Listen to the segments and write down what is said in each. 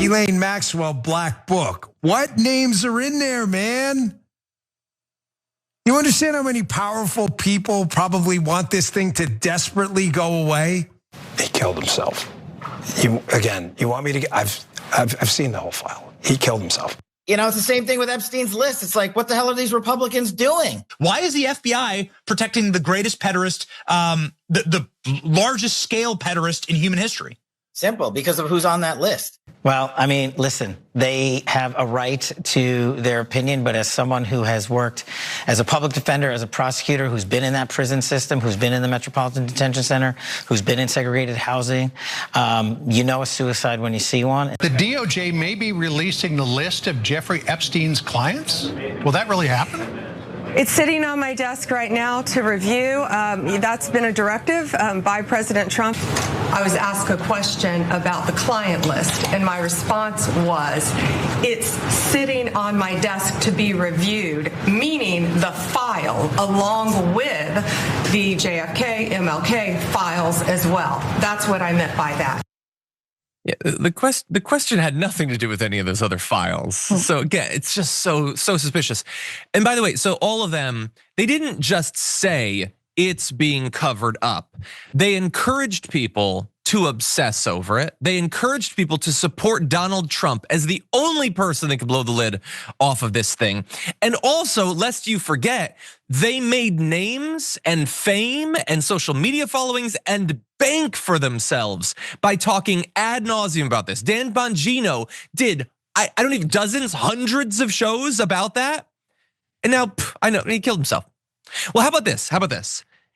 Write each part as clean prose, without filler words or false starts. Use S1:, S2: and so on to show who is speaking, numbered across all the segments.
S1: Ghislaine Maxwell Black Book. What names are in there, man? You understand how many powerful people probably want this thing to desperately go away?
S2: He killed himself. You want me to? I've seen the whole file. He killed himself.
S3: You know, it's the same thing with Epstein's list. It's like, what the hell are these Republicans doing?
S4: Why is the FBI protecting the greatest pederast, the largest scale pederast in human history?
S3: Simple, because of who's on that list.
S5: Well, I mean, listen, they have a right to their opinion, but as someone who has worked as a public defender, as a prosecutor, who's been in that prison system, who's been in the Metropolitan Detention Center, who's been in segregated housing, you know a suicide when you see one.
S6: The DOJ may be releasing the list of Jeffrey Epstein's clients. Will that really happen?
S7: It's sitting on my desk right now to review. That's been a directive by President Trump. I was asked a question about the client list, and my response was, it's sitting on my desk to be reviewed, meaning the file along with the JFK, MLK files as well. That's what I meant by that.
S8: Yeah, the question had nothing to do with any of those other files. So again, it's just so suspicious. And by the way, so all of them, they didn't just say it's being covered up. They encouraged people to obsess over it. They encouraged people to support Donald Trump as the only person that could blow the lid off of this thing. And also, lest you forget, they made names and fame and social media followings and bank for themselves by talking ad nauseum about this. Dan Bongino did, I don't even, dozens, hundreds of shows about that. And now, I know, he killed himself. Well, how about this?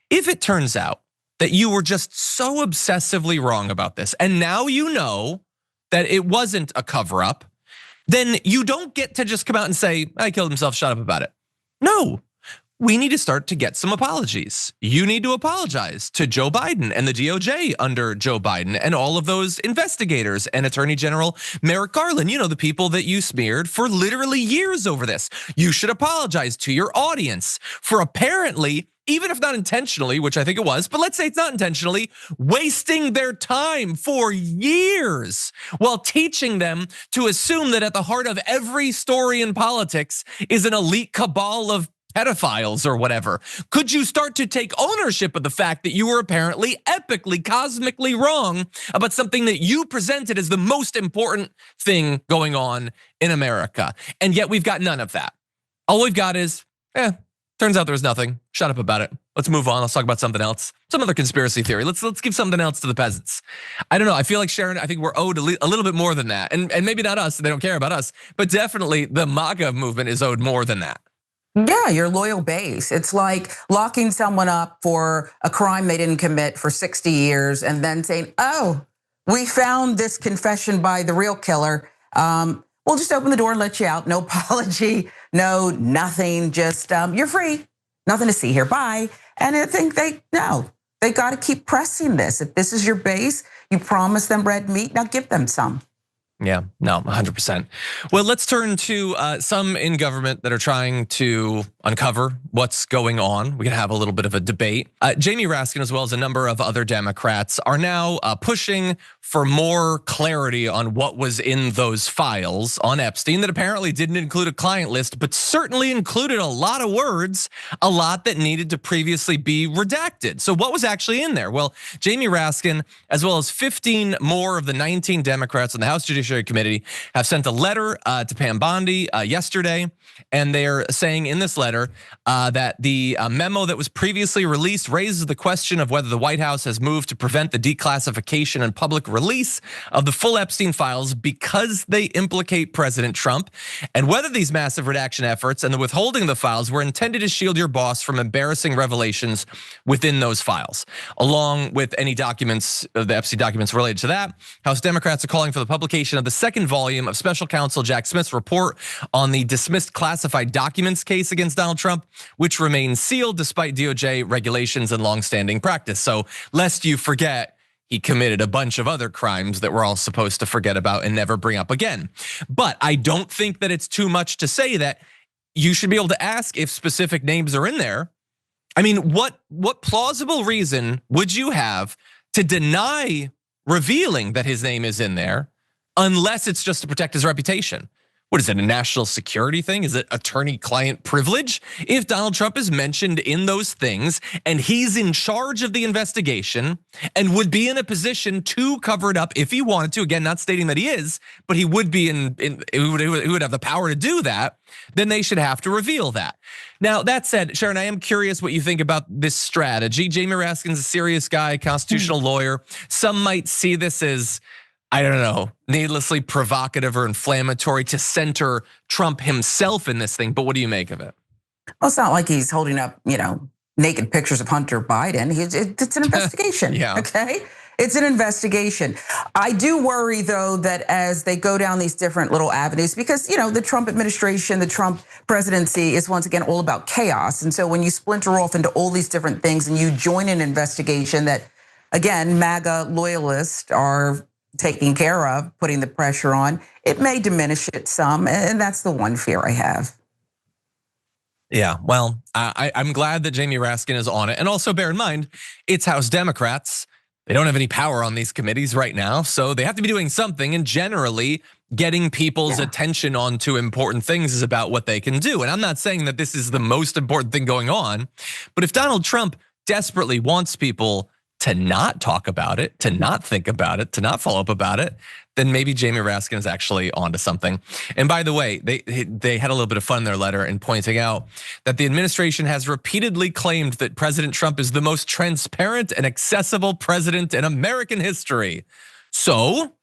S8: If it turns out that you were just so obsessively wrong about this, and now you know that it wasn't a cover up, then you don't get to just come out and say, I killed himself, shut up about it. No, we need to start to get some apologies. You need to apologize to Joe Biden and the DOJ under Joe Biden and all of those investigators and Attorney General Merrick Garland, you know, the people that you smeared for literally years over this. You should apologize to your audience for apparently, even if not intentionally, which I think it was, but let's say it's not intentionally, wasting their time for years while teaching them to assume that at the heart of every story in politics is an elite cabal of pedophiles or whatever. Could you start to take ownership of the fact that you were apparently epically, cosmically wrong about something that you presented as the most important thing going on in America? And yet we've got none of that. All we've got is, turns out there was nothing. Shut up about it. Let's move on. Let's talk about something else. Some other conspiracy theory. Let's give something else to the peasants. I don't know. I feel like, Sharon, I think we're owed a little bit more than that. And maybe not us. They don't care about us. But definitely the MAGA movement is owed more than that.
S9: Yeah, your loyal base. It's like locking someone up for a crime they didn't commit for 60 years and then saying, oh, we found this confession by the real killer. We'll just open the door and let you out. No apology, no nothing, just you're free. Nothing to see here, bye. And I think they got to keep pressing this. If this is your base, you promise them red meat, now give them some.
S8: Yeah, no, 100%. Well, let's turn to some in government that are trying to uncover what's going on. We can have a little bit of a debate. Jamie Raskin, as well as a number of other Democrats, are now pushing for more clarity on what was in those files on Epstein that apparently didn't include a client list, but certainly included a lot of words, a lot that needed to previously be redacted. So what was actually in there? Well, Jamie Raskin, as well as 15 more of the 19 Democrats on the House Judiciary Committee have sent a letter to Pam Bondi yesterday, and they're saying in this letter that the memo that was previously released raises the question of whether the White House has moved to prevent the declassification and public release of the full Epstein files because they implicate President Trump, and whether these massive redaction efforts and the withholding of the files were intended to shield your boss from embarrassing revelations within those files. Along with any documents, the Epstein documents related to that, House Democrats are calling for the publication of the second volume of Special Counsel Jack Smith's report on the dismissed classified documents case against Donald Trump, which remains sealed despite DOJ regulations and longstanding practice. So lest you forget, he committed a bunch of other crimes that we're all supposed to forget about and never bring up again. But I don't think that it's too much to say that you should be able to ask if specific names are in there. I mean, what plausible reason would you have to deny revealing that his name is in there? unless it's just to protect his reputation. What is it, a national security thing? Is it attorney-client privilege? If Donald Trump is mentioned in those things and he's in charge of the investigation and would be in a position to cover it up if he wanted to, again, not stating that he is, but he would be he would have the power to do that, then they should have to reveal that. Now, that said, Sharon, I am curious what you think about this strategy. Jamie Raskin's a serious guy, constitutional lawyer. Some might see this as, I don't know, needlessly provocative or inflammatory to center Trump himself in this thing. But what do you make of it?
S9: Well, it's not like he's holding up, naked pictures of Hunter Biden. It's an investigation,
S8: Yeah.
S9: Okay? It's an investigation. I do worry, though, that as they go down these different little avenues, because, the Trump administration, the Trump presidency is once again all about chaos. And so when you splinter off into all these different things and you join an investigation that, again, MAGA loyalists are taking care of, putting the pressure on, it may diminish it some. And that's the one fear I have.
S8: Yeah, well, I'm glad that Jamie Raskin is on it. And also bear in mind, it's House Democrats. They don't have any power on these committees right now. So they have to be doing something. And generally, getting people's attention onto important things is about what they can do. And I'm not saying that this is the most important thing going on. But if Donald Trump desperately wants people to not talk about it, to not think about it, to not follow up about it, then maybe Jamie Raskin is actually onto something. And by the way, they had a little bit of fun in their letter in pointing out that the administration has repeatedly claimed that President Trump is the most transparent and accessible president in American history. So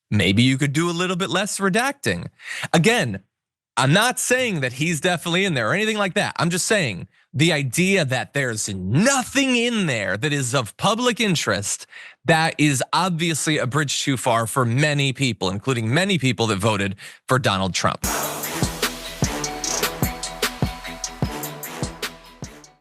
S8: maybe you could do a little bit less redacting. Again, I'm not saying that he's definitely in there or anything like that. I'm just saying the idea that there's nothing in there that is of public interest, that is obviously a bridge too far for many people, including many people that voted for Donald Trump.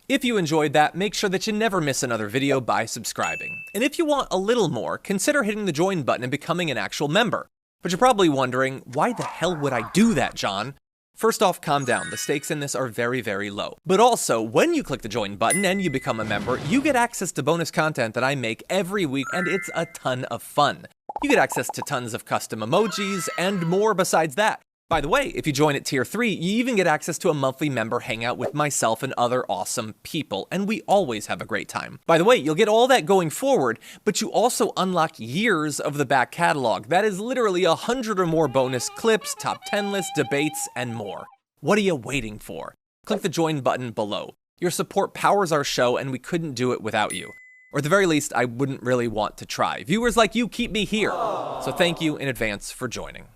S10: If you enjoyed that, make sure that you never miss another video by subscribing. And if you want a little more, consider hitting the join button and becoming an actual member. But you're probably wondering, why the hell would I do that, John? First off, calm down. The stakes in this are very, very low. But also, when you click the join button and you become a member, you get access to bonus content that I make every week, and it's a ton of fun. You get access to tons of custom emojis and more besides that. By the way, if you join at tier 3, you even get access to a monthly member hangout with myself and other awesome people, and we always have a great time. By the way, you'll get all that going forward, but you also unlock years of the back catalog. That is literally 100 or more bonus clips, top 10 lists, debates, and more. What are you waiting for? Click the join button below. Your support powers our show, and we couldn't do it without you. Or at the very least, I wouldn't really want to try. Viewers like you keep me here. So thank you in advance for joining.